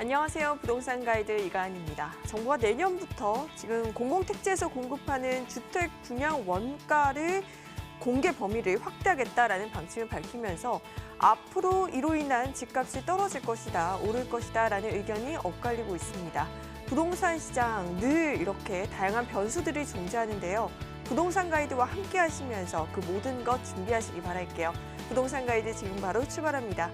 안녕하세요. 부동산 가이드 이가은입니다. 정부가 내년부터 지금 공공택지에서 공급하는 주택 분양 원가를 공개 범위를 확대하겠다라는 방침을 밝히면서 앞으로 이로 인한 집값이 떨어질 것이다, 오를 것이다라는 의견이 엇갈리고 있습니다. 부동산 시장 늘 이렇게 다양한 변수들이 존재하는데요. 부동산 가이드와 함께 하시면서 그 모든 것 준비하시기 바랄게요. 부동산 가이드 지금 바로 출발합니다.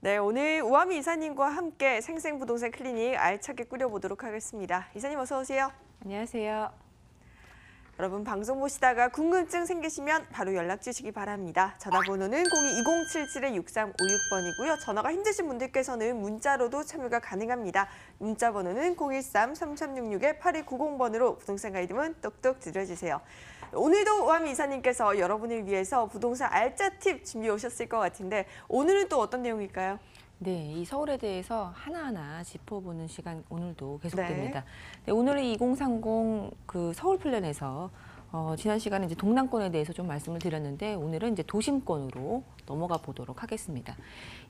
네, 오늘 우아미 이사님과 함께 생생부동산 클리닉 알차게 꾸려보도록 하겠습니다. 이사님 어서 오세요. 안녕하세요. 여러분 방송 보시다가 궁금증 생기시면 바로 연락 주시기 바랍니다. 전화번호는 02-2077-6356번이고요. 전화가 힘드신 분들께서는 문자로도 참여가 가능합니다. 문자 번호는 013-3366-8290번으로 부동산 가이드문 똑똑 들어주세요. 오늘도 우아미 이사님께서 여러분을 위해서 부동산 알짜 팁 준비해 오셨을 것 같은데 오늘은 또 어떤 내용일까요? 네, 이 서울에 대해서 하나하나 짚어보는 시간 오늘도 계속됩니다. 네. 네, 오늘은 2030 그 서울 플랜에서 지난 시간에 이제 동남권에 대해서 좀 말씀을 드렸는데 오늘은 이제 도심권으로 넘어가 보도록 하겠습니다.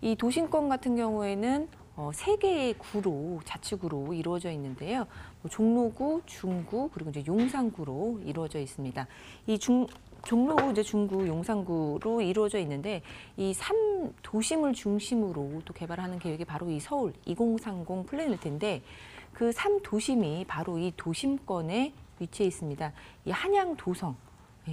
이 도심권 같은 경우에는 세 개의 구로 자치구로 이루어져 있는데요. 종로구, 중구 그리고 이제 용산구로 이루어져 있습니다. 이 종로구, 이제 중구, 용산구로 이루어져 있는데 이 3도심을 중심으로 또 개발하는 계획이 바로 이 서울 2030 플랜일 텐데 그 3도심이 바로 이 도심권에 위치해 있습니다. 이 한양도성,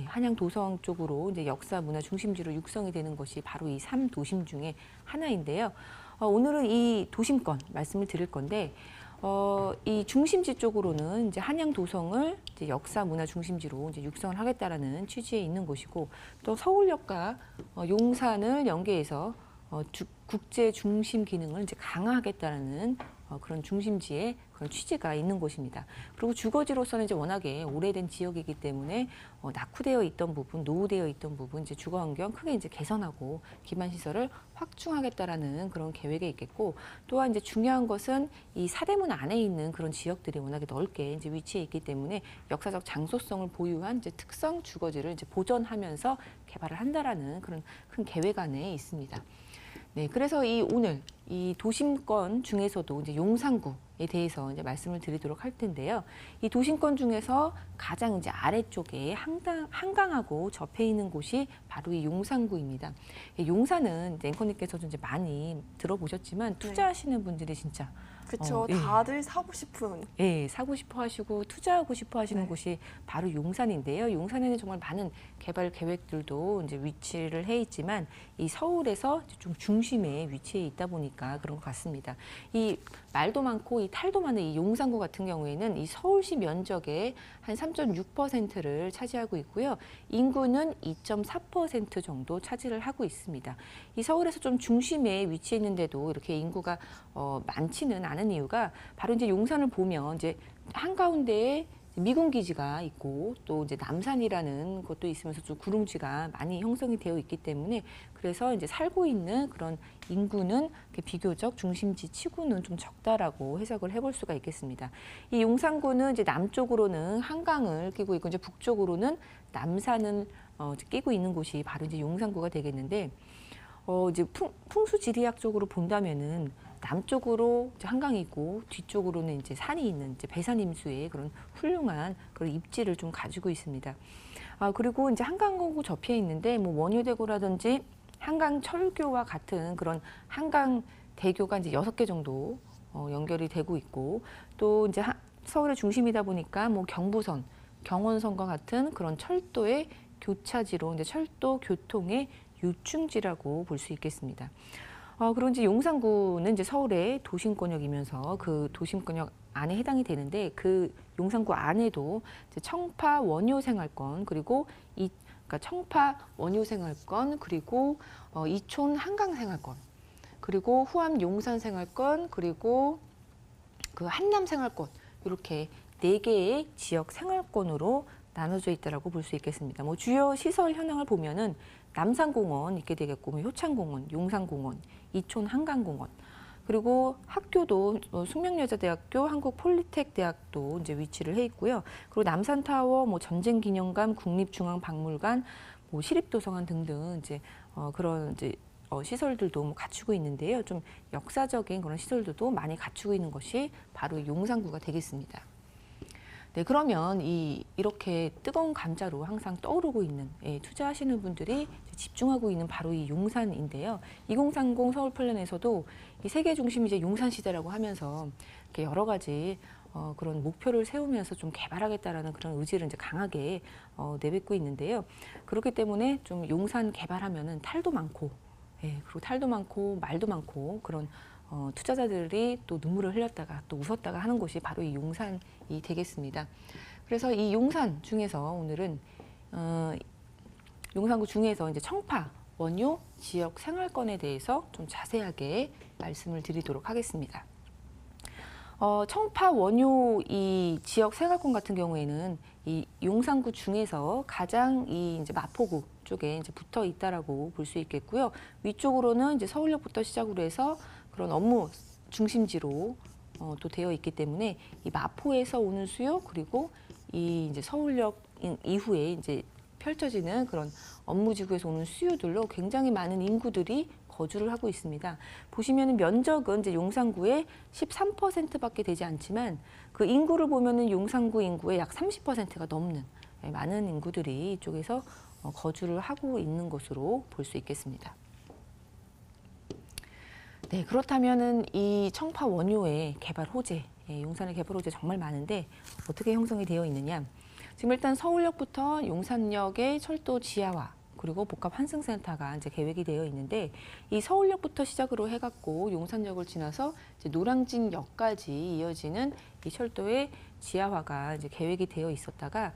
한양도성 쪽으로 이제 역사 문화 중심지로 육성이 되는 것이 바로 이 3도심 중에 하나인데요. 오늘은 이 도심권 말씀을 드릴 건데 이 중심지 쪽으로는 이제 한양도성을 이제 역사 문화 중심지로 이제 육성을 하겠다라는 취지에 있는 곳이고 또 서울역과 용산을 연계해서 국제 중심 기능을 이제 강화하겠다라는 그런 중심지의 그런 취지가 있는 곳입니다. 그리고 주거지로서는 이제 워낙에 오래된 지역이기 때문에 낙후되어 있던 부분, 노후되어 있던 부분, 이제 주거 환경 크게 이제 개선하고 기반 시설을 확충하겠다라는 그런 계획에 있겠고, 또한 이제 중요한 것은 이 사대문 안에 있는 그런 지역들이 워낙에 넓게 이제 위치해 있기 때문에 역사적 장소성을 보유한 이제 특성 주거지를 이제 보존하면서 개발을 한다라는 그런 큰 계획 안에 있습니다. 네, 그래서 오늘 이 도심권 중에서도 이제 용산구에 대해서 이제 말씀을 드리도록 할 텐데요. 이 도심권 중에서 가장 이제 아래쪽에 한강하고 접해 있는 곳이 바로 이 용산구입니다. 용산은 이제 앵커님께서도 이제 많이 들어보셨지만 투자하시는 분들이 진짜 그렇죠. 다들 사고 싶은. 네, 사고 싶어 하시고 투자하고 싶어 하시는 네. 곳이 바로 용산인데요. 용산에는 정말 많은 개발 계획들도 이제 위치를 해 있지만 이 서울에서 좀 중심에 위치해 있다 보니까 그런 것 같습니다. 이 말도 많고 이 탈도 많은 이 용산구 같은 경우에는 이 서울시 면적의 한 3.6%를 차지하고 있고요. 인구는 2.4% 정도 차지를 하고 있습니다. 이 서울에서 좀 중심에 위치해 있는데도 이렇게 인구가 많지는 않은 이유가 바로 이제 용산을 보면 이제 한가운데에 미군 기지가 있고 또 이제 남산이라는 것도 있으면서 좀 구릉지가 많이 형성이 되어 있기 때문에 그래서 이제 살고 있는 그런 인구는 비교적 중심지 치고는 좀 적다라고 해석을 해볼 수가 있겠습니다. 이 용산구는 이제 남쪽으로는 한강을 끼고 있고 이제 북쪽으로는 남산을 끼고 있는 곳이 바로 이제 용산구가 되겠는데 이제 풍수지리학적으로 본다면은 남쪽으로 이제 한강이 있고 뒤쪽으로는 이제 산이 있는 이제 배산임수의 그런 훌륭한 그런 입지를 좀 가지고 있습니다. 그리고 이제 한강하고 접해 있는데 뭐 원효대교라든지 한강철교와 같은 그런 한강대교가 이제 6개 정도 연결이 되고 있고 또 이제 서울의 중심이다 보니까 뭐 경부선, 경원선과 같은 그런 철도의 교차지로 이제 철도 교통의 유충지라고 볼 수 있겠습니다. 그리고 이제 용산구는 이제 서울의 도심권역이면서 그 도심권역 안에 해당이 되는데 그 용산구 안에도 이제 청파 원효생활권 그리고 그러니까 청파 원효생활권 그리고 이촌 한강생활권 그리고 후암 용산생활권 그리고 그 한남생활권 이렇게 4개의 지역 생활권으로 나눠져 있다라고 볼 수 있겠습니다. 뭐 주요 시설 현황을 보면은 남산공원 있게 되겠고, 뭐 효창공원, 용산공원, 이촌 한강공원, 그리고 학교도 숙명여자대학교, 한국폴리텍대학도 이제 위치를 해 있고요. 그리고 남산타워, 뭐 전쟁기념관, 국립중앙박물관, 뭐 시립도서관 등등 이제 그런 이제 시설들도 뭐 갖추고 있는데요. 좀 역사적인 그런 시설들도 많이 갖추고 있는 것이 바로 용산구가 되겠습니다. 네, 그러면 이렇게 뜨거운 감자로 항상 떠오르고 있는 투자하시는 분들이 집중하고 있는 바로 이 용산인데요. 2030 서울 플랜에서도 이 세계 중심 이제 용산 시대라고 하면서 이렇게 여러 가지 그런 목표를 세우면서 좀 개발하겠다라는 그런 의지를 이제 강하게 내뱉고 있는데요. 그렇기 때문에 좀 용산 개발하면은 탈도 많고, 그리고 탈도 많고 말도 많고 그런 투자자들이 또 눈물을 흘렸다가 또 웃었다가 하는 곳이 바로 이 용산이 되겠습니다. 그래서 이 용산 중에서 오늘은 용산구 중에서 이제 청파 원효 지역 생활권에 대해서 좀 자세하게 말씀을 드리도록 하겠습니다. 청파 원효 이 지역 생활권 같은 경우에는 이 용산구 중에서 가장 이 이제 마포구 쪽에 이제 붙어 있다라고 볼 수 있겠고요. 위쪽으로는 이제 서울역부터 시작으로 해서 그런 업무 중심지로 또 되어 있기 때문에 이 마포에서 오는 수요, 그리고 이 이제 서울역 이후에 이제 펼쳐지는 그런 업무지구에서 오는 수요들로 굉장히 많은 인구들이 거주를 하고 있습니다. 보시면은 면적은 이제 용산구의 13%밖에 되지 않지만 그 인구를 보면은 용산구 인구의 약 30%가 넘는 많은 인구들이 이쪽에서 거주를 하고 있는 것으로 볼 수 있겠습니다. 네, 그렇다면은 이 청파 원효의 개발 호재, 용산의 개발 호재 정말 많은데 어떻게 형성이 되어 있느냐? 지금 일단 서울역부터 용산역의 철도 지하화, 그리고 복합 환승센터가 이제 계획이 되어 있는데, 이 서울역부터 시작으로 해갖고 용산역을 지나서 이제 노량진역까지 이어지는 이 철도의 지하화가 이제 계획이 되어 있었다가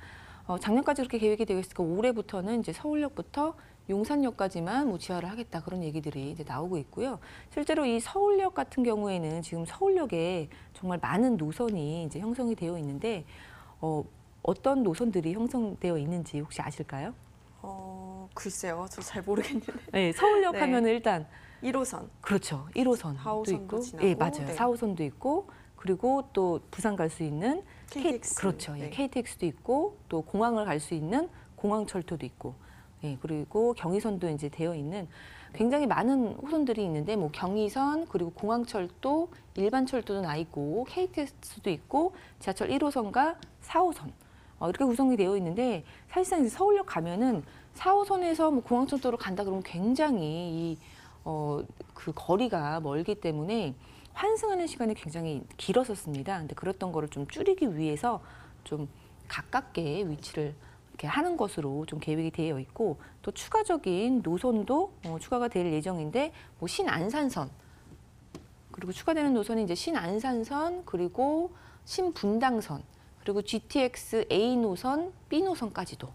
작년까지 그렇게 계획이 되어 있으니까 올해부터는 이제 서울역부터 용산역까지만 뭐 지하를 하겠다, 그런 얘기들이 이제 나오고 있고요. 실제로 이 서울역 같은 경우에는 지금 서울역에 정말 많은 노선이 이제 형성이 되어 있는데 어떤 노선들이 형성되어 있는지 혹시 아실까요? 글쎄요, 저 잘 모르겠는데. 네, 서울역 네. 하면은 일단 1호선. 그렇죠. 1호선도 4호선도 있고, 지나고, 예, 맞아요. 네. 4호선도 있고, 그리고 또 부산 갈 수 있는 KTX. 그렇죠. 네. 예, KTX도 있고, 또 공항을 갈 수 있는 공항철도도 있고, 예, 그리고 경의선도 이제 되어 있는 굉장히 많은 호선들이 있는데, 뭐 경의선, 그리고 공항철도, 일반철도도 나 있고, KTX도 있고, 지하철 1호선과 4호선 이렇게 구성이 되어 있는데, 사실상 이제 서울역 가면은 4호선에서 뭐 공항철도로 간다 그러면 굉장히 그 거리가 멀기 때문에 환승하는 시간이 굉장히 길었었습니다. 근데 그랬던 거를 좀 줄이기 위해서 좀 가깝게 위치를 이렇게 하는 것으로 좀 계획이 되어 있고, 또 추가적인 노선도 추가가 될 예정인데, 뭐 신안산선, 그리고 추가되는 노선이 이제 신안산선, 그리고 신분당선, 그리고 GTX A 노선, B 노선까지도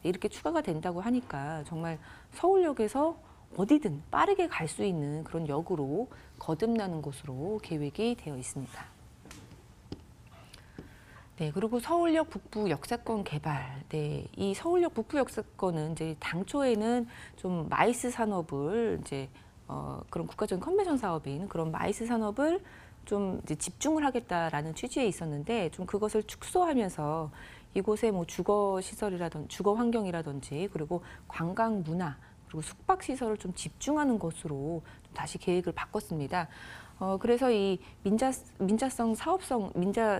이렇게 추가가 된다고 하니까 정말 서울역에서 어디든 빠르게 갈 수 있는 그런 역으로 거듭나는 것으로 계획이 되어 있습니다. 네, 그리고 서울역 북부 역사권 개발. 네, 이 서울역 북부 역사권은 이제 당초에는 좀 마이스 산업을 이제 그런 국가적인 컨벤션 사업인 그런 마이스 산업을 좀 이제 집중을 하겠다라는 취지에 있었는데, 좀 그것을 축소하면서 이곳에 뭐 주거 시설이라든지 주거 환경이라든지, 그리고 관광 문화, 그리고 숙박 시설을 좀 집중하는 것으로 좀 다시 계획을 바꿨습니다. 그래서 이 민자성 사업성,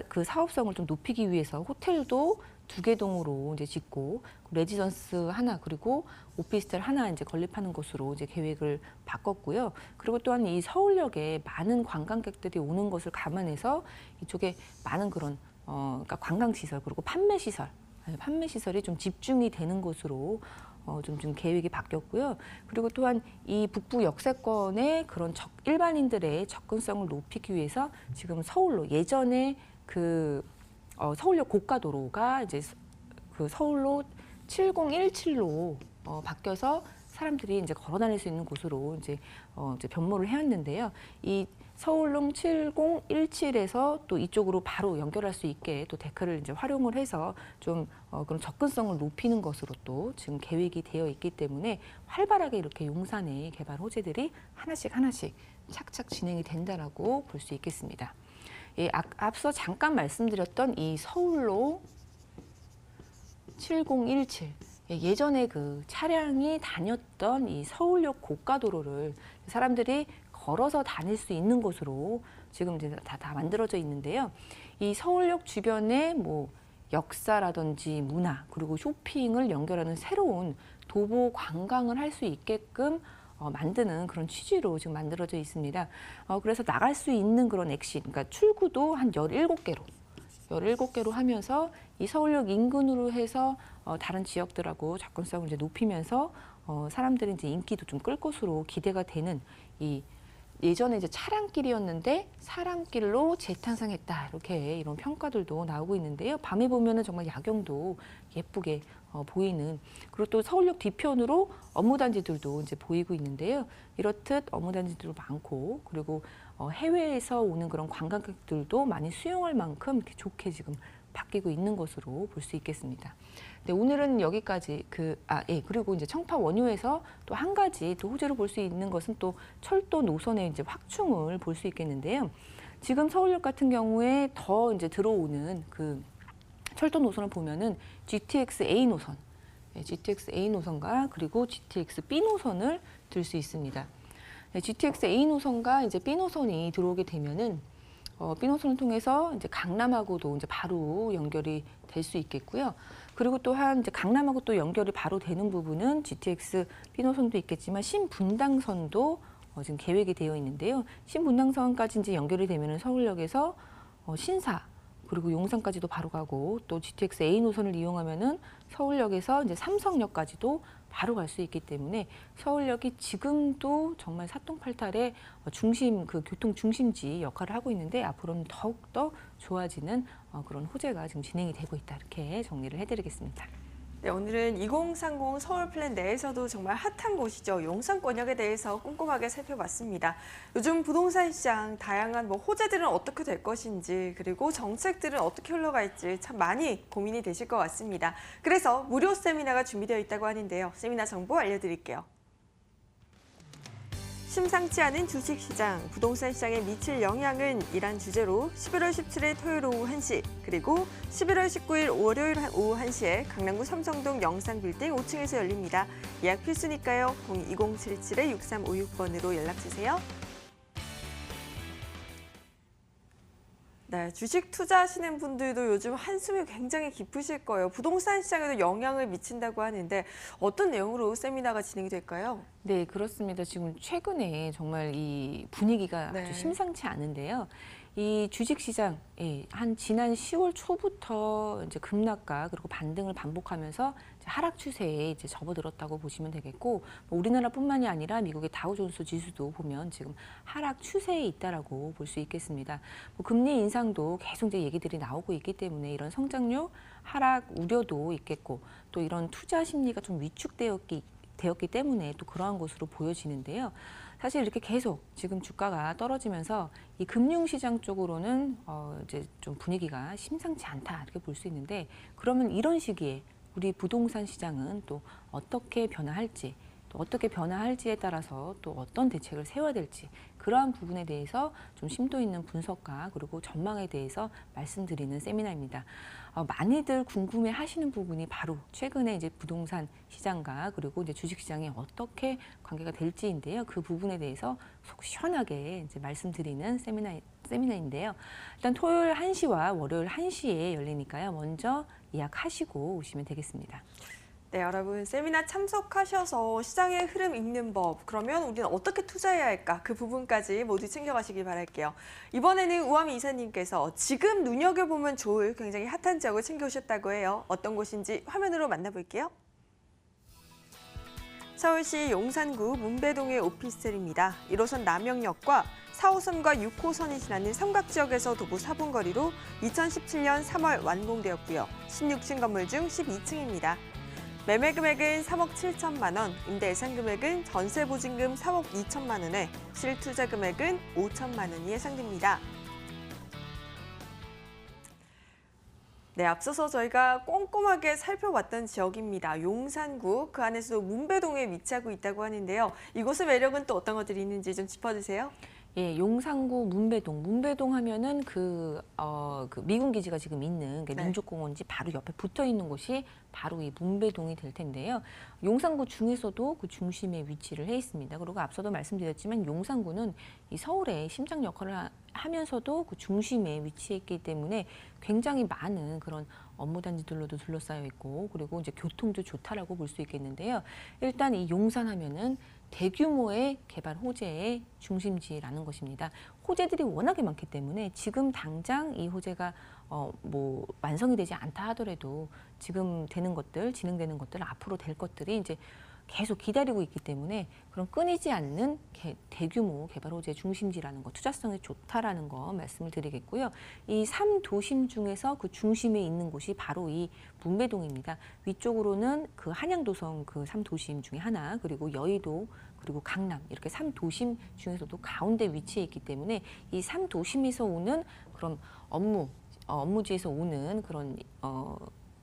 그 사업성을 좀 높이기 위해서 호텔도 2개 동으로 이제 짓고, 레지던스 하나, 그리고 오피스텔 하나 이제 건립하는 것으로 이제 계획을 바꿨고요. 그리고 또한 이 서울역에 많은 관광객들이 오는 것을 감안해서 이쪽에 많은 그런 그러니까 관광시설, 그리고 판매시설이 좀 집중이 되는 것으로 좀 계획이 바뀌었고요. 그리고 또한 이 북부 역세권의 그런 일반인들의 접근성을 높이기 위해서 지금 서울로, 예전에 그 서울역 고가도로가 이제 그 서울로 7017로 바뀌어서 사람들이 이제 걸어 다닐 수 있는 곳으로 이제 변모를 해왔는데요. 이 서울로 7017에서 또 이쪽으로 바로 연결할 수 있게 또 데크를 이제 활용을 해서 좀 그런 접근성을 높이는 것으로 또 지금 계획이 되어 있기 때문에 활발하게 이렇게 용산의 개발 호재들이 하나씩 착착 진행이 된다라고 볼 수 있겠습니다. 예, 앞서 잠깐 말씀드렸던 이 서울로 7017 예전에 그 차량이 다녔던 이 서울역 고가도로를 사람들이 걸어서 다닐 수 있는 곳으로 지금 이제 다 만들어져 있는데요. 이 서울역 주변에 뭐 역사라든지 문화 그리고 쇼핑을 연결하는 새로운 도보 관광을 할 수 있게끔 만드는 그런 취지로 지금 만들어져 있습니다. 그래서 나갈 수 있는 그런 엑시, 그러니까 출구도 한 17개로 하면서 이 서울역 인근으로 해서 다른 지역들하고 접근성을 이제 높이면서 사람들이 이제 인기도 좀 끌 것으로 기대가 되는 이 예전에 이제 차량길이었는데 사람길로 재탄생했다 이렇게 이런 평가들도 나오고 있는데요. 밤에 보면은 정말 야경도 예쁘게 보이는 그리고 또 서울역 뒤편으로 업무단지들도 이제 보이고 있는데요. 이렇듯 업무단지들도 많고 그리고 해외에서 오는 그런 관광객들도 많이 수용할 만큼 이렇게 좋게 지금 바뀌고 있는 것으로 볼 수 있겠습니다. 네, 오늘은 여기까지 그리고 이제 청파 원효에서 또 한 가지 또 호재로 볼 수 있는 것은 또 철도 노선의 이제 확충을 볼 수 있겠는데요. 지금 서울역 같은 경우에 더 이제 들어오는 그 철도 노선을 보면은 GTX A 노선, GTX A 노선과 그리고 GTX B 노선을 들 수 있습니다. GTX A 노선과 이제 B 노선이 들어오게 되면은 B 노선을 통해서 이제 강남하고도 이제 바로 연결이 될 수 있겠고요. 그리고 또한 이제 강남하고 또 연결이 바로 되는 부분은 GTX B 노선도 있겠지만 신분당선도 지금 계획이 되어 있는데요. 신분당선까지 이제 연결이 되면은 서울역에서 신사 그리고 용산까지도 바로 가고 또 GTX A 노선을 이용하면은 서울역에서 이제 삼성역까지도 바로 갈 수 있기 때문에 서울역이 지금도 정말 사통팔달의 중심 그 교통 중심지 역할을 하고 있는데 앞으로는 더욱 더 좋아지는 그런 호재가 지금 진행이 되고 있다 이렇게 정리를 해드리겠습니다. 네, 오늘은 2030 서울 플랜 내에서도 정말 핫한 곳이죠. 용산권역에 대해서 꼼꼼하게 살펴봤습니다. 요즘 부동산 시장 다양한 호재들은 어떻게 될 것인지 그리고 정책들은 어떻게 흘러갈지 참 많이 고민이 되실 것 같습니다. 그래서 무료 세미나가 준비되어 있다고 하는데요. 세미나 정보 알려드릴게요. 심상치 않은 주식시장, 부동산 시장에 미칠 영향은 이란 주제로 11월 17일 토요일 오후 1시, 그리고 11월 19일 월요일 오후 1시에 강남구 삼성동 영상빌딩 5층에서 열립니다. 예약 필수니까요. 02-2077-6356번으로 연락주세요. 네, 주식 투자하시는 분들도 요즘 한숨이 굉장히 깊으실 거예요. 부동산 시장에도 영향을 미친다고 하는데 어떤 내용으로 세미나가 진행이 될까요? 네, 그렇습니다. 지금 최근에 정말 이 분위기가 아주 심상치 않은데요. 이 주식시장, 한 지난 10월 초부터 이제 급락과 그리고 반등을 반복하면서 하락 추세에 이제 접어들었다고 보시면 되겠고, 우리나라뿐만이 아니라 미국의 다우존스 지수도 보면 지금 하락 추세에 있다라고 볼 수 있겠습니다. 금리 인상도 계속 이제 얘기들이 나오고 있기 때문에 이런 성장률 하락 우려도 있겠고, 또 이런 투자 심리가 좀 위축되었기 때문에 또 그러한 것으로 보여지는데요. 사실 이렇게 계속 지금 주가가 떨어지면서 이 금융시장 쪽으로는 이제 좀 분위기가 심상치 않다 이렇게 볼 수 있는데, 그러면 이런 시기에 우리 부동산 시장은 또 어떻게 변화할지, 또 어떻게 변화할지에 따라서 또 어떤 대책을 세워야 될지, 그러한 부분에 대해서 좀 심도 있는 분석과 그리고 전망에 대해서 말씀드리는 세미나입니다. 많이들 궁금해 하시는 부분이 바로 최근에 이제 부동산 시장과 그리고 이제 주식 시장이 어떻게 관계가 될지인데요. 그 부분에 대해서 속 시원하게 이제 말씀드리는 세미나인데요. 일단 토요일 1시와 월요일 1시에 열리니까요. 먼저 예약하시고 오시면 되겠습니다. 네, 여러분 세미나 참석하셔서 시장의 흐름 읽는 법, 그러면 우리는 어떻게 투자해야 할까? 그 부분까지 모두 챙겨가시길 바랄게요. 이번에는 우아미 이사님께서 지금 눈여겨보면 좋을 굉장히 핫한 지역을 챙겨오셨다고 해요. 어떤 곳인지 화면으로 만나볼게요. 서울시 용산구 문배동의 오피스텔입니다. 1호선 남영역과 4호선과 6호선이 지나는 삼각지역에서 도보 4분 거리로 2017년 3월 완공되었고요. 16층 건물 중 12층입니다. 매매 금액은 3억 7천만 원, 임대 예상 금액은 전세 보증금 3억 2천만 원에 실투자 금액은 5천만 원이 예상됩니다. 네, 앞서서 저희가 꼼꼼하게 살펴봤던 지역입니다. 용산구, 그 안에서도 문배동에 위치하고 있다고 하는데요. 이곳의 매력은 또 어떤 것들이 있는지 좀 짚어주세요. 예, 용산구 문배동. 문배동 하면은 그 미군 기지가 지금 있는 그 네. 민족공원지 바로 옆에 붙어 있는 곳이 바로 이 문배동이 될 텐데요. 용산구 중에서도 그 중심에 위치를 해 있습니다. 그리고 앞서도 말씀드렸지만 용산구는 이 서울의 심장 역할을 하면서도 그 중심에 위치해 있기 때문에 굉장히 많은 그런 업무단지들로도 둘러싸여 있고, 그리고 이제 교통도 좋다라고 볼 수 있겠는데요. 일단 이 용산하면은 대규모의 개발 호재의 중심지라는 것입니다. 호재들이 워낙에 많기 때문에 지금 당장 이 호재가 뭐 완성이 되지 않다 하더라도 지금 되는 것들, 진행되는 것들, 앞으로 될 것들이 이제 계속 기다리고 있기 때문에 그런 끊이지 않는 대규모 개발 호재 중심지라는 거, 투자성이 좋다라는 거 말씀을 드리겠고요. 이 3도심 중에서 그 중심에 있는 곳이 바로 이 문배동입니다. 위쪽으로는 그 한양도성 그 3도심 중에 하나, 그리고 여의도, 그리고 강남, 이렇게 3도심 중에서도 가운데 위치해 있기 때문에 이 3도심에서 오는 그런 업무지에서 오는 그런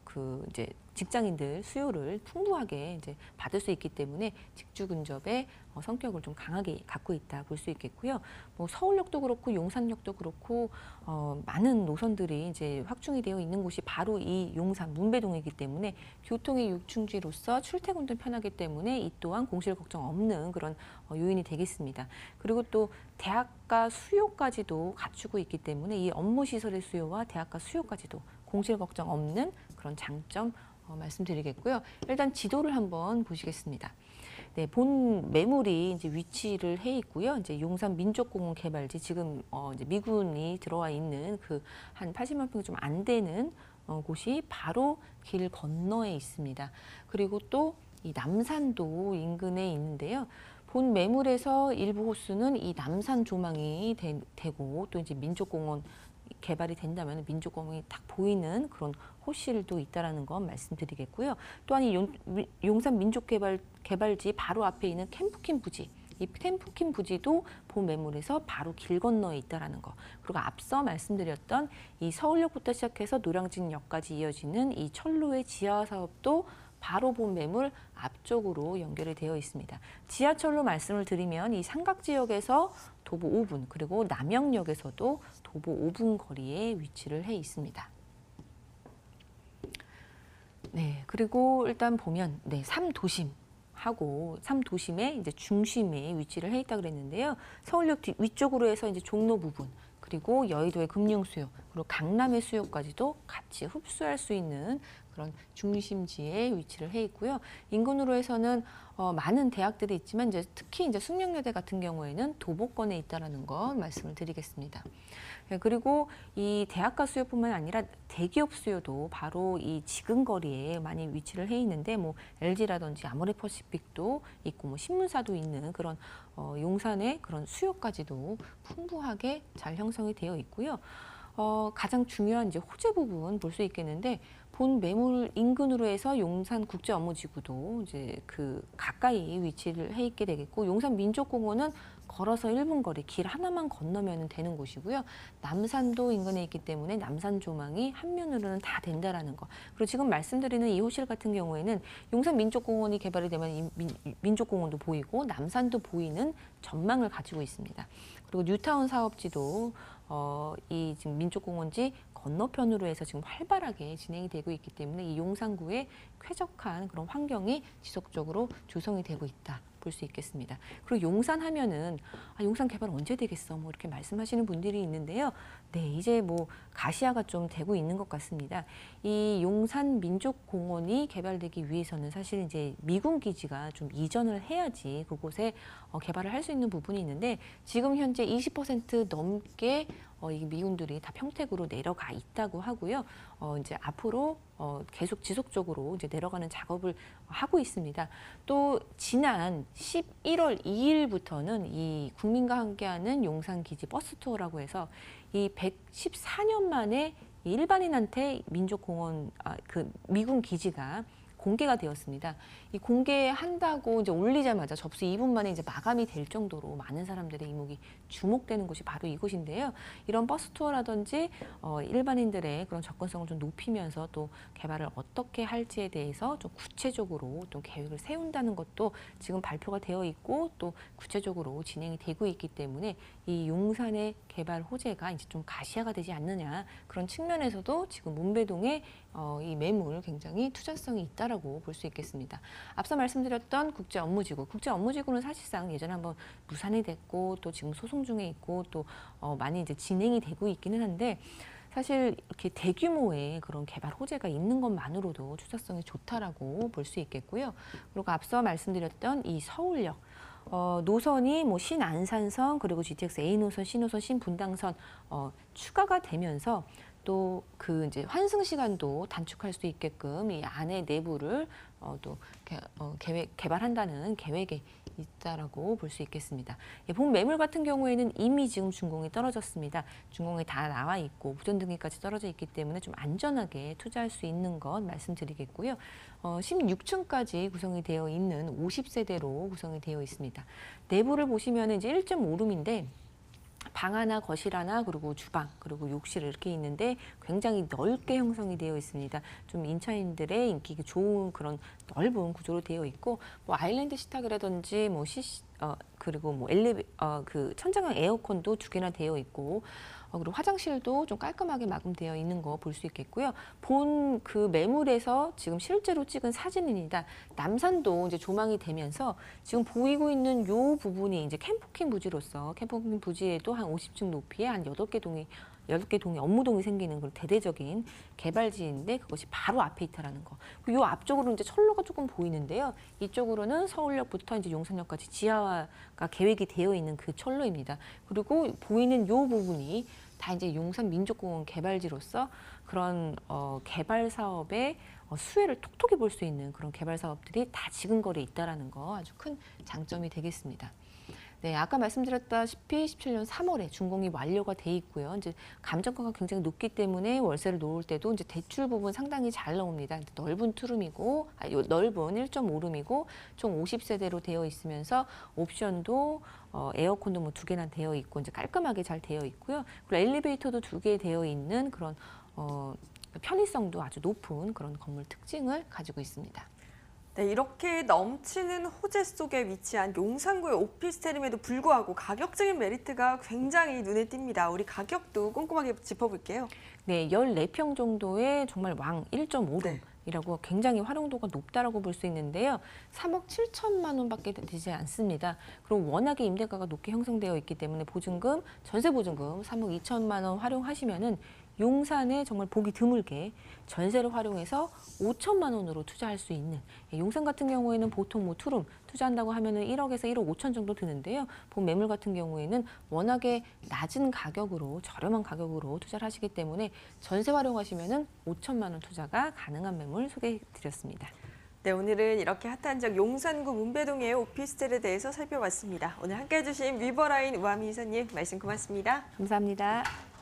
그 이제 직장인들 수요를 풍부하게 이제 받을 수 있기 때문에 직주 근접의 성격을 좀 강하게 갖고 있다 볼 수 있겠고요. 뭐 서울역도 그렇고 용산역도 그렇고 많은 노선들이 이제 확충이 되어 있는 곳이 바로 이 용산 문배동이기 때문에 교통의 요충지로서 출퇴근도 편하기 때문에 이 또한 공실 걱정 없는 그런 요인이 되겠습니다. 그리고 또 대학가 수요까지도 갖추고 있기 때문에 이 업무 시설의 수요와 대학가 수요까지도 공실 걱정 없는 그런 장점 말씀드리겠고요. 일단 지도를 한번 보시겠습니다. 네, 본 매물이 이제 위치를 해 있고요. 이제 용산 민족공원 개발지, 지금 이제 미군이 들어와 있는 그 한 80만 평이 좀 안 되는 곳이 바로 길 건너에 있습니다. 그리고 또 이 남산도 인근에 있는데요. 본 매물에서 일부 호수는 이 남산 조망이 되고, 또 이제 민족공원 개발이 된다면 민족공원이 딱 보이는 그런 호실도 있다라는 건 말씀드리겠고요. 또한 이 용산 민족개발지 바로 앞에 있는 캠프킨 부지, 이 캠프킨 부지도 본 매물에서 바로 길 건너에 있다라는 거. 그리고 앞서 말씀드렸던 이 서울역부터 시작해서 노량진역까지 이어지는 이 철로의 지하 사업도 바로 본 매물 앞쪽으로 연결이 되어 있습니다. 지하철로 말씀을 드리면 이 삼각지역에서 도보 5분, 그리고 남영역에서도 도보 5분 거리에 위치를 해 있습니다. 네, 그리고 일단 보면 3도심하고 3도심의 이제 중심에 위치를 해 있다 그랬는데요. 서울역 위쪽으로 해서 이제 종로 부분, 그리고 여의도의 금융 수요, 그리고 강남의 수요까지도 같이 흡수할 수 있는 그런 중심지에 위치를 해 있고요. 인근으로 해서는 많은 대학들이 있지만 이제 특히 이제 숙명여대 같은 경우에는 도보권에 있다라는 거 말씀을 드리겠습니다. 네, 그리고 이 대학가 수요뿐만 아니라 대기업 수요도 바로 이 지근거리에 많이 위치를 해 있는데, 뭐 LG라든지 아모레퍼시픽도 있고, 뭐 신문사도 있는 그런 용산의 그런 수요까지도 풍부하게 잘 형성이 되어 있고요. 가장 중요한 이제 호재 부분 볼 수 있겠는데, 본 매물 인근으로 해서 용산 국제업무지구도 이제 그 가까이 위치를 해 있게 되겠고, 용산 민족공원은 걸어서 1분 거리, 길 하나만 건너면 되는 곳이고요. 남산도 인근에 있기 때문에 남산 조망이 한면으로는 다 된다라는 거. 그리고 지금 말씀드리는 이 호실 같은 경우에는 용산 민족공원이 개발이 되면 이 민족공원도 보이고 남산도 보이는 전망을 가지고 있습니다. 그리고 뉴타운 사업지도 이 지금 민족공원지 건너편으로 해서 지금 활발하게 진행이 되고 있기 때문에 이 용산구에 쾌적한 그런 환경이 지속적으로 조성이 되고 있다 볼 수 있겠습니다. 그리고 용산 하면은 용산 개발 언제 되겠어? 뭐 이렇게 말씀하시는 분들이 있는데요. 네, 이제 뭐 가시화가 좀 되고 있는 것 같습니다. 이 용산 민족공원이 개발되기 위해서는 사실 이제 미군 기지가 좀 이전을 해야지 그곳에 개발을 할 수 있는 부분이 있는데, 지금 현재 20% 넘게 이 미군들이 다 평택으로 내려가 있다고 하고요. 이제 앞으로 계속 지속적으로 이제 내려가는 작업을 하고 있습니다. 또 지난 11월 2일부터는 이 국민과 함께하는 용산기지 버스 투어라고 해서 이 114년 만에 일반인한테 민족공원 그 미군 기지가 공개가 되었습니다. 이 공개한다고 이제 올리자마자 접수 2분 만에 이제 마감이 될 정도로 많은 사람들의 이목이 주목되는 곳이 바로 이곳인데요. 이런 버스 투어라든지 일반인들의 그런 접근성을 좀 높이면서 또 개발을 어떻게 할지에 대해서 좀 구체적으로 또 계획을 세운다는 것도 지금 발표가 되어 있고 또 구체적으로 진행이 되고 있기 때문에 이 용산의 개발 호재가 이제 좀 가시화가 되지 않느냐, 그런 측면에서도 지금 문배동의 이 매물 굉장히 투자성이 있다라고 볼 수 있겠습니다. 앞서 말씀드렸던 국제업무지구는 사실상 예전에 한번 무산이 됐고 또 지금 소송 중에 있고 또 많이 이제 진행이 되고 있기는 한데, 사실 이렇게 대규모의 그런 개발 호재가 있는 것만으로도 투자성이 좋다라고 볼 수 있겠고요. 그리고 앞서 말씀드렸던 이 서울역 노선이 뭐 신안산선, 그리고 GTX A 노선, C노선, 신분당선 추가가 되면서 또 그 이제 환승 시간도 단축할 수 있게끔 이 안에 내부를 또 개발한다는 계획에 있다라고 볼 수 있겠습니다. 본 매물 같은 경우에는 이미 지금 준공이 떨어졌습니다. 준공이 다 나와 있고 부전 등기까지 떨어져 있기 때문에 좀 안전하게 투자할 수 있는 것 말씀드리겠고요. 16층까지 구성이 되어 있는 50세대로 구성이 되어 있습니다. 내부를 보시면 이제 1.5룸인데 방 하나, 거실 하나, 그리고 주방, 그리고 욕실 이렇게 있는데 굉장히 넓게 형성이 되어 있습니다. 좀 인차인들의 인기가 좋은 그런 넓은 구조로 되어 있고, 뭐 아일랜드 식탁이라든지 뭐 그리고 뭐 그 천장형 에어컨도 2개나 되어 있고, 그리고 화장실도 좀 깔끔하게 마감되어 있는 거 볼 수 있겠고요. 본 그 매물에서 지금 실제로 찍은 사진입니다. 남산도 이제 조망이 되면서 지금 보이고 있는 요 부분이 이제 캠핑 부지로서, 캠핑 부지에도 한 50층 높이에 한 8개 동이 업무동이 생기는 그런 대대적인 개발지인데, 그것이 바로 앞에 있다라는 거. 이 앞쪽으로 이제 철로가 조금 보이는데요. 이쪽으로는 서울역부터 이제 용산역까지 지하화가 계획이 되어 있는 그 철로입니다. 그리고 보이는 이 부분이 다 이제 용산 민족공원 개발지로서 그런 개발 사업의 수혜를 톡톡히 볼 수 있는 그런 개발 사업들이 다 지근거리에 있다라는 거 아주 큰 장점이 되겠습니다. 네, 아까 말씀드렸다시피 17년 3월에 준공이 완료가 돼 있고요. 이제 감정가가 굉장히 높기 때문에 월세를 놓을 때도 이제 대출 부분 상당히 잘 나옵니다. 넓은 투룸이고, 넓은 1.5룸이고, 총 50세대로 되어 있으면서 옵션도 에어컨도 뭐 2개나 되어 있고, 이제 깔끔하게 잘 되어 있고요. 그리고 엘리베이터도 2개 되어 있는 그런 편의성도 아주 높은 그런 건물 특징을 가지고 있습니다. 네, 이렇게 넘치는 호재 속에 위치한 용산구의 오피스텔임에도 불구하고 가격적인 메리트가 굉장히 눈에 띕니다. 우리 가격도 꼼꼼하게 짚어볼게요. 네, 14평 정도의 정말 왕 1.5룸. 네. 이라고 굉장히 활용도가 높다라고 볼 수 있는데요. 3억 7천만 원밖에 되지 않습니다. 그리고 워낙에 임대가가 높게 형성되어 있기 때문에 보증금, 전세 보증금 3억 2천만 원 활용하시면은 용산에 정말 보기 드물게 전세를 활용해서 5천만 원으로 투자할 수 있는, 용산 같은 경우에는 보통 뭐 투룸 투자한다고 하면은 1억에서 1억 5천 정도 드는데요. 본 매물 같은 경우에는 워낙에 낮은 가격으로, 저렴한 가격으로 투자를 하시기 때문에 전세 활용하시면은 5천만 원 투자가 가능한 매물 소개해 드렸습니다. 네, 오늘은 이렇게 핫한 지역 용산구 문배동의 오피스텔에 대해서 살펴봤습니다. 오늘 함께해 주신 위버라인 우아미 이사님 말씀 고맙습니다. 감사합니다.